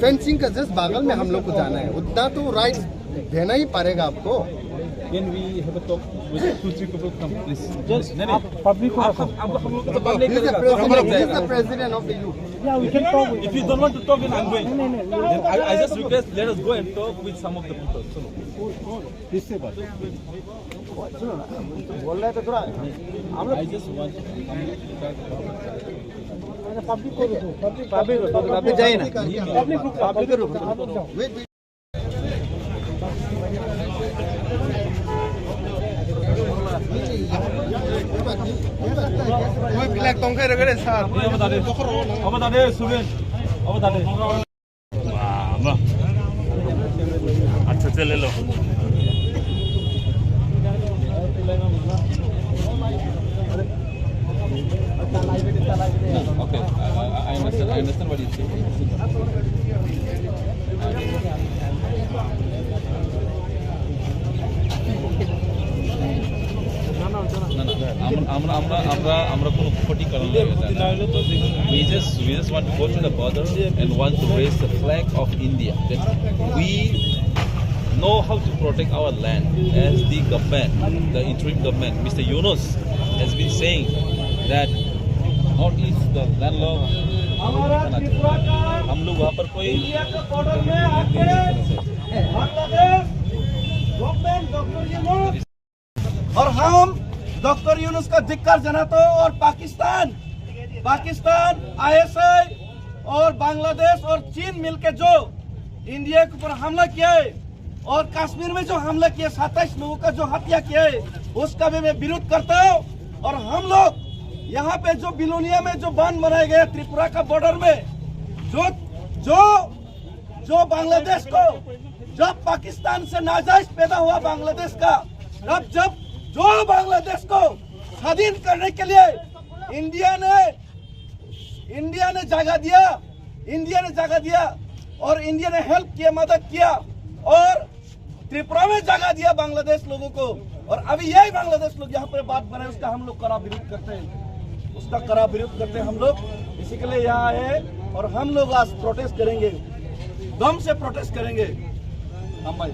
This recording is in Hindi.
फेंसिंग का जस्ट बगल में हम लोग को जाना है, उतना तो राइट देना ही पड़ेगा आपको। Can we have a talk with 2-3 people? Come, please. Just public को रखो। He is the president of the youth. Yeah, we can talk with If you don't want to talk, then I'm going. No. Then I just request, let us go and talk with some of the people. So, किससे बात? बोल रहे थे थोड़ा I just want to public को रखो। अभी जाइए ना, पब्लिक को रुको। वेट कोई ब्लैक तोंखे रगड़े सर अब बता दे सुबह अब बता दे वाह अच्छा चले लो Okay, I understand what you're saying. আমরা কোনো ক্ষতি করা we just want to go to the border and want to raise the flag of India, that we know how to protect our land. As the government, the interim government, Mr. Yunus has been saying that Northeast the landlocked, हम लोग वहाँ पर कोई और हम डॉक्टर यूनुस का धिक्कार जनाते हो। और पाकिस्तान ISI और बांग्लादेश और चीन मिलकर जो इंडिया के ऊपर हमला किया है और कश्मीर में जो हमला किया 27 लोगों का जो हत्या किया है उसका भी मैं विरोध करता हूँ। और हम लोग यहाँ पे जो बिलोनिया में जो बांध बनाए गए त्रिपुरा का बॉर्डर में जो बांग्लादेश को जब पाकिस्तान से नाजायज पैदा हुआ बांग्लादेश का जब जो बांग्लादेश को स्वाधीन करने के लिए इंडिया ने जगह दिया और इंडिया ने हेल्प किया, मदद किया और त्रिपुरा में जगह दिया बांग्लादेश लोगों को। और अभी यही बांग्लादेश लोग यहाँ पर बात बनाए उसका हम लोग कड़ा विरोध करते हैं, हम लोग इसी के लिए यहाँ आए। और हम लोग आज प्रोटेस्ट करेंगे, दम से प्रोटेस्ट करेंगे हम भाई।